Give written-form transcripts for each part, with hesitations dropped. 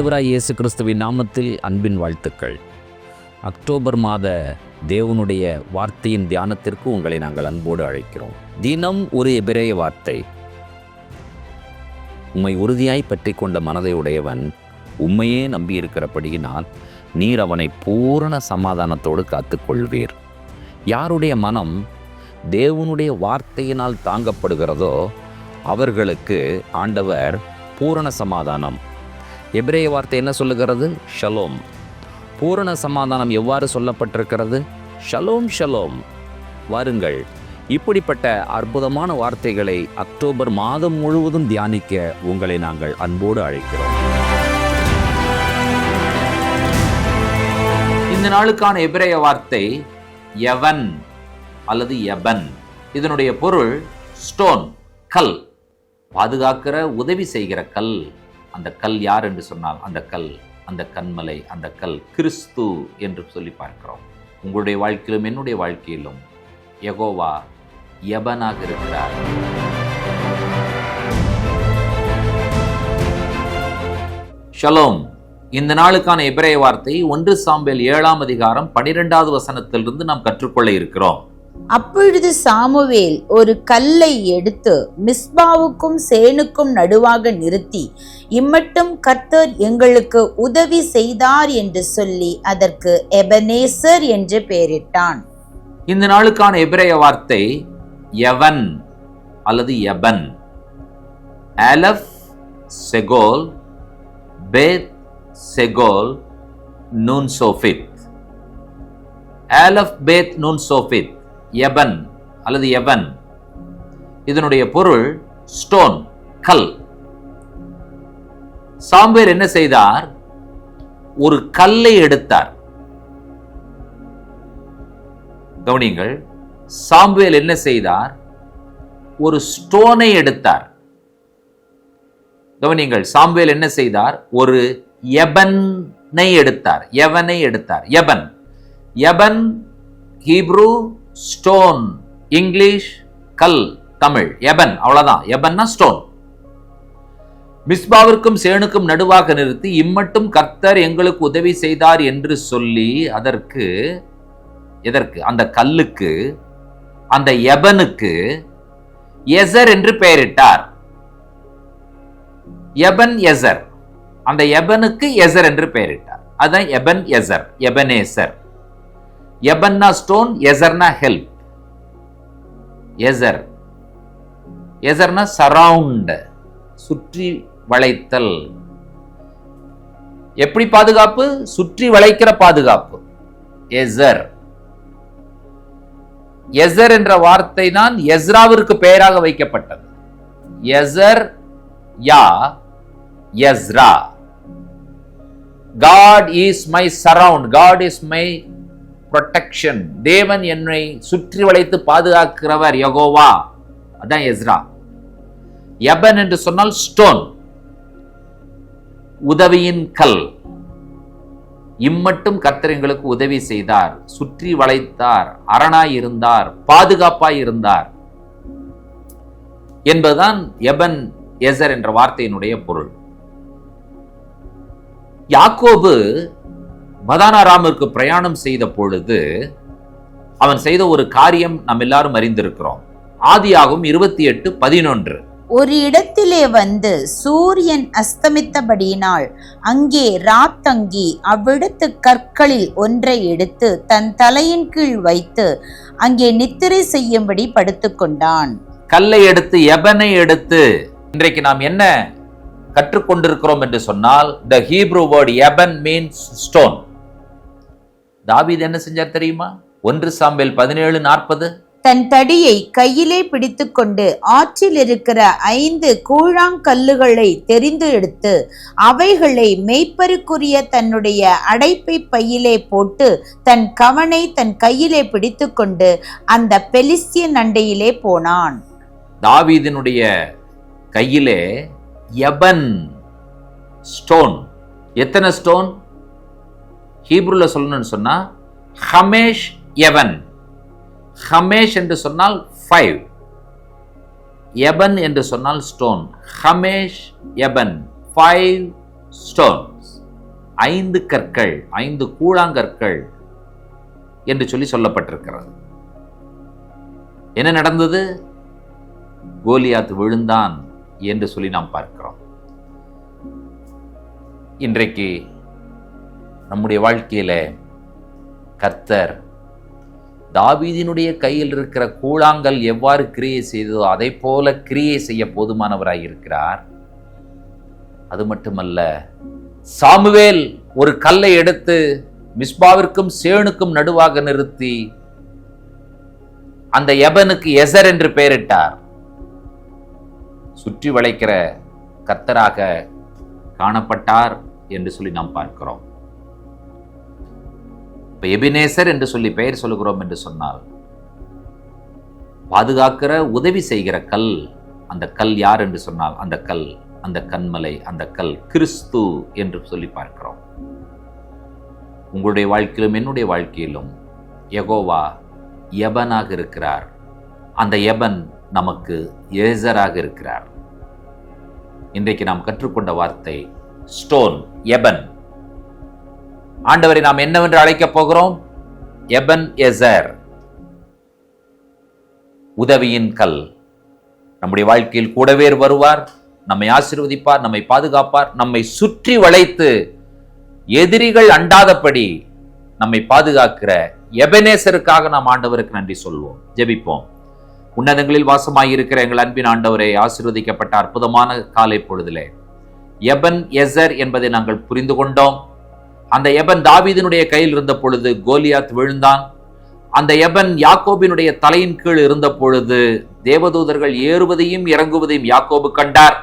ஆண்டவராய் இயேசு கிறிஸ்துவின் நாமத்தில் அன்பின் வாழ்த்துக்கள். அக்டோபர் மாத தேவனுடைய வார்த்தையின் தியானத்திற்கு உங்களை நாங்கள் அன்போடு அழைக்கிறோம். தினம் ஒரு எபிரேய வார்த்தை. உம்மை உறுதியாய் பற்றி கொண்ட மனதை உடையவன் உம்மையே நம்பியிருக்கிறபடியினால் நீர் அவனை பூரண சமாதானத்தோடு காத்துக்கொள்வீர். யாருடைய மனம் தேவனுடைய வார்த்தையினால் தாங்கப்படுகிறதோ அவர்களுக்கு ஆண்டவர் பூரண சமாதானம். எபிரேய வார்த்தை என்ன சொல்லுகிறது? ஷலோம். பூரண சமாதானம் எவ்வாறு சொல்லப்பட்டிருக்கிறது? Shalom shalom. வாருங்கள், இப்படிப்பட்ட அற்புதமான வார்த்தைகளை அக்டோபர் மாதம் முழுவதும் தியானிக்க உங்களை நாங்கள் அன்போடு அழைக்கிறோம். இந்த நாளுக்கான எபிரேய வார்த்தை யவன் அல்லது யபன். இதனுடைய பொருள் ஸ்டோன், கல், பாதுகாக்கிற உதவி செய்கிற கல். அந்த கல் யார் என்று சொன்னால் அந்த கல், அந்த கன்மலை, அந்த கல் கிறிஸ்து என்று சொல்லி பார்க்கிறோம். உங்களுடைய வாழ்க்கையிலும் என்னுடைய வாழ்க்கையிலும் யெகோவா யபனாக இருக்கிறார். ஷலோம். இந்த நாளுக்கான எபிரேய வார்த்தை 1 சாமுவேல் 7ஆம் அதிகாரம் 12வது வசனத்திலிருந்து நாம் கற்றுக்கொள்ள இருக்கிறோம். அப்பொழுது சாமுவேல் ஒரு கல்லை எடுத்து மிஸ்பாவுக்கும் சேனுக்கும் நடுவாக நிறுத்தி, இம்மட்டும் கர்த்தர் எங்களுக்கு உதவி செய்தார் என்று சொல்லி அதற்கு எபனேசர் என்று பெயரிட்டான். இந்த நாளுக்கான எபிரேய வார்த்தை யவன் அல்லது யபன். ஆலப் செகோல் பேத் செகோல் நூன் சோஃபித். ஆலப் பேத் நூன் சோஃபித், யபன் அல்லது யவன். இதனுடைய பொருள் ஸ்டோன், கல். சாமுவேல் என்ன செய்தார்? ஒரு கல்லை எடுத்தார். கவனிங்கள், சாமுவேல் என்ன செய்தார்? ஒரு ஸ்டோனை எடுத்தார். கவனிங்கள், சாமுவேல் என்ன செய்தார்? ஒரு யபனை எடுத்தார். யவனை எடுத்தார். யபன், யபன் ஹீப்ரு, ஸ்டோன் இங்கிலீஷ், கல் தமிழ். யபன், அவ்வளவுதான். யபன்னா ஸ்டோன். மிஸ்பாவிற்கும் சேனுக்கும் நடுவாக நிறுத்தி, இம்மட்டும் கர்த்தர் எங்களுக்கு உதவி செய்தார் என்று சொல்லி அதற்கு, எதற்கு? அந்த கல்லுக்கு, அந்த யபனுக்கு எசர் என்று பெயரிட்டார். யபன் எசர். அந்த யபனுக்கு எசர் என்று பெயரிட்டார். அதான் யபன் எசர், எபனேசர். யபன்னா ஸ்டோன், எசர்னா ஹெல்ப். எசர், எசர்னா சரவுண்ட், சுற்றி வளைத்தல். எப்படி பாதுகாப்பு? சுற்றி வளைக்கிற பாதுகாப்பு. எசர். எசர் என்ற வார்த்தை தான் எஸ்ராவிற்கு பெயராக வைக்கப்பட்டது. Ezer Yah Ezra. God is my surround, God is my protection. தேவன் என்னை சுற்றி வளைத்து பாதுகாக்கிறவர் யெகோவா. அதான் எஸ்ரா. யபன் என்று சொன்னால் ஸ்டோன், உதவியின் கல். இம்மட்டும் கர்த்தர் எங்களுக்கு உதவி செய்தார், சுற்றி வளைத்தார், அரணாய் இருந்தார், பாதுகாப்பாய் இருந்தார் என்பதுதான் யபன் எசர் என்ற வார்த்தையினுடைய பொருள். யாக்கோபு பதானாராமிற்கு பிரயாணம் செய்த பொழுது அவன் செய்த ஒரு காரியம் நாம் எல்லாரும் அறிந்திருக்கிறோம். ஆதியாகமம் 28:11. ஒரு இடத்திலே வந்து சூரியன் அஸ்தமித்தபடியினால் அங்கே ராத்தங்கி அவ்விடத்து கற்களில் ஒன்றை எடுத்து தன் தலையின் கீழ் வைத்து அங்கே நித்திரை செய்யும்படி படுத்துக்கொண்டான். கல்லை எடுத்து, யபனை எடுத்து. இன்றைக்கு நாம் என்ன கற்றுக்கொண்டிருக்கிறோம் என்று சொன்னால், the Hebrew word யபன் means stone. தாவீது என்ன செஞ்சார் தெரியுமா? 1 சாமுவேல் 17:40. தன் தடியை கையிலே பிடித்துக்கொண்டு ஆற்றில் இருக்கிற 5 கூழாங்கல்லுகளை தெரிந்து எடுத்து அவைகளை மேய்ப்பருக்குரிய தன்னுடைய அடைப்பை பையிலே போட்டு தன் கவனை தன் கையிலே பிடித்துக்கொண்டு அந்த பெலிஸ்தியன் அண்டையிலே போனான். தாவீதினுடைய கையிலே யபன் ஸ்டோன். எத்தனை ஸ்டோன்? ஹீப்ருல சொல்லணும்னு சொன்னா ஹமேஷ் யவன். ஹமேஷ் என்று சொன்னால் 5, யபன் என்று சொன்னால் ஸ்டோன். ஹமேஷ் யபன், 5 stones. 5 கற்கள், 5 கூழாங்கற்கள் என்று சொல்லப்பட்டிருக்கிறது. என்ன நடந்தது? கோலியாத் விழுந்தான் என்று சொல்லி நாம் பார்க்கிறோம். இன்றைக்கு நம்முடைய வாழ்க்கையில கர்த்தர் தாவீதினுடைய கையில் இருக்கிற கூழாங்கல் எவ்வாறு கிரியை செய்ததோ அதை போல கிரியை செய்ய போதுமானவராய் இருக்கிறார். அது மட்டுமல்ல, சாமுவேல் ஒரு கல்லை எடுத்து மிஸ்பாவிற்கும் சேனுக்கும் நடுவாக நிறுத்தி அந்த எபனுக்கு எசர் என்று பெயரிட்டார். சுற்றி வளைக்கிற கர்த்தராக காணப்பட்டார் என்று சொல்லி நாம் பார்க்கிறோம். எபினேசர் என்று சொல்லி பெயர் சொல்லுகிறோம் என்று சொன்னால் பாதுகாக்கிற உதவி செய்கிற கல். அந்த கல் யார் என்று சொன்னால் அந்த கல், அந்த கன்மலை, அந்த கல் கிறிஸ்து என்று சொல்லி பார்க்கிறோம். உங்களுடைய வாழ்க்கையிலும் என்னுடைய வாழ்க்கையிலும் யெகோவா எபனாக இருக்கிறார். அந்த எபன் நமக்கு ஏசராக இருக்கிறார். இன்றைக்கு நாம் கற்றுக்கொண்ட வார்த்தை ஸ்டோன், எபன். ஆண்டவரை நாம் என்னவென்று அழைக்கப் போகிறோம்? எபன் எசர், உதவியின் கல். நம்முடைய வாழ்க்கையில் கூடவே வருவார், நம்மை ஆசீர்வதிப்பார், நம்மை பாதுகாப்பார், நம்மை சுற்றி வளைத்து எதிரிகள் அண்டாதபடி நம்மை பாதுகாக்கிற எபனேசருக்காக நாம் ஆண்டவருக்கு நன்றி சொல்வோம். ஜெபிப்போம். உன்னதங்களில் வாசமாயிருக்கிற எங்கள் அன்பின் ஆண்டவரை, ஆசீர்வதிக்கப்பட்ட அற்புதமான காலை பொழுதிலே எபன் எசர் என்பதை நாங்கள் புரிந்து கொண்டோம். அந்த எபன் தாவீதினுடைய கையில் இருந்த பொழுது கோலியாத் விழுந்தான். அந்த எபன் யாக்கோபினுடைய தலையின் கீழ் இருந்த பொழுது தேவதூதர்கள் ஏறுவதையும் இறங்குவதையும் யாக்கோபு கண்டார்.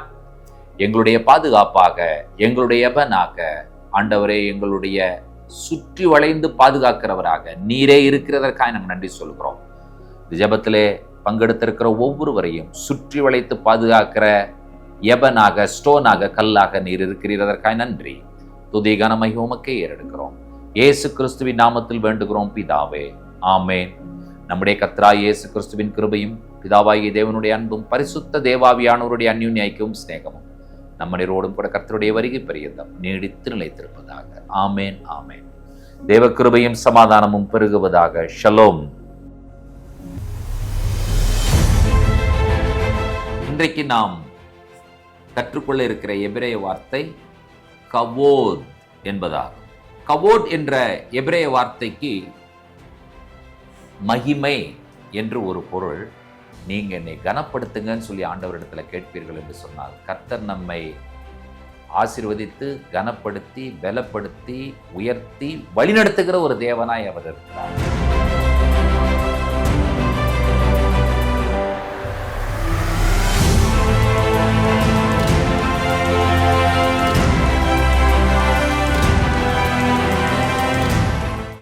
எங்களுடைய பாதுகாப்பாக, எங்களுடைய எபனாக ஆண்டவரே, எங்களுடைய சுற்றி வளைந்து பாதுகாக்கிறவராக நீரே இருக்கிறதற்காக நாங்கள் நன்றி சொல்கிறோம். இந்த ஜெபத்திலே பங்கெடுத்திருக்கிற ஒவ்வொருவரையும் சுற்றி வளைத்து பாதுகாக்கிற எபனாக, ஸ்டோனாக, கல்லாக நீர் இருக்கிறதற்காக நன்றி. துதி கனமகிமை உமக்கே ஏறெடுக்கிறோம். இயேசு கிறிஸ்துவின் நாமத்தில் வேண்டுகிறோம் பிதாவே, ஆமென். நம்முடைய கர்த்தராகிய இயேசு கிறிஸ்துவின் கிருபையும் பிதாவாகிய தேவனுடைய அன்பும் பரிசுத்த தேவாவியானவருடைய அந்யோன்ய ஐக்கியமும் சிநேகமும் நம்மளோடும் கூட கர்த்தருடைய வருகை பரியந்தம் நீடித்து நிலைத்திருப்பதாக. ஆமென், ஆமென். தேவ கிருபையும் சமாதானமும் பெருகுவதாக. ஷலோம். இன்றைக்கு நாம் கற்றுக்கொள்ள இருக்கிற எபிரேய வார்த்தை கவோத் என்பதாகும். கவோத் என்ற எபிரேய வார்த்தைக்கு மகிமை என்று ஒரு பொருள். நீங்க என்னை கனப்படுத்துங்கன்னு சொல்லி ஆண்டவரிடத்துல கேட்பீர்கள் என்று சொன்னால் கர்த்தர் நம்மை ஆசீர்வதித்து கனப்படுத்தி பலப்படுத்தி உயர்த்தி வழிநடத்துகிற ஒரு தேவனாய் அவர் இருக்கிறார்.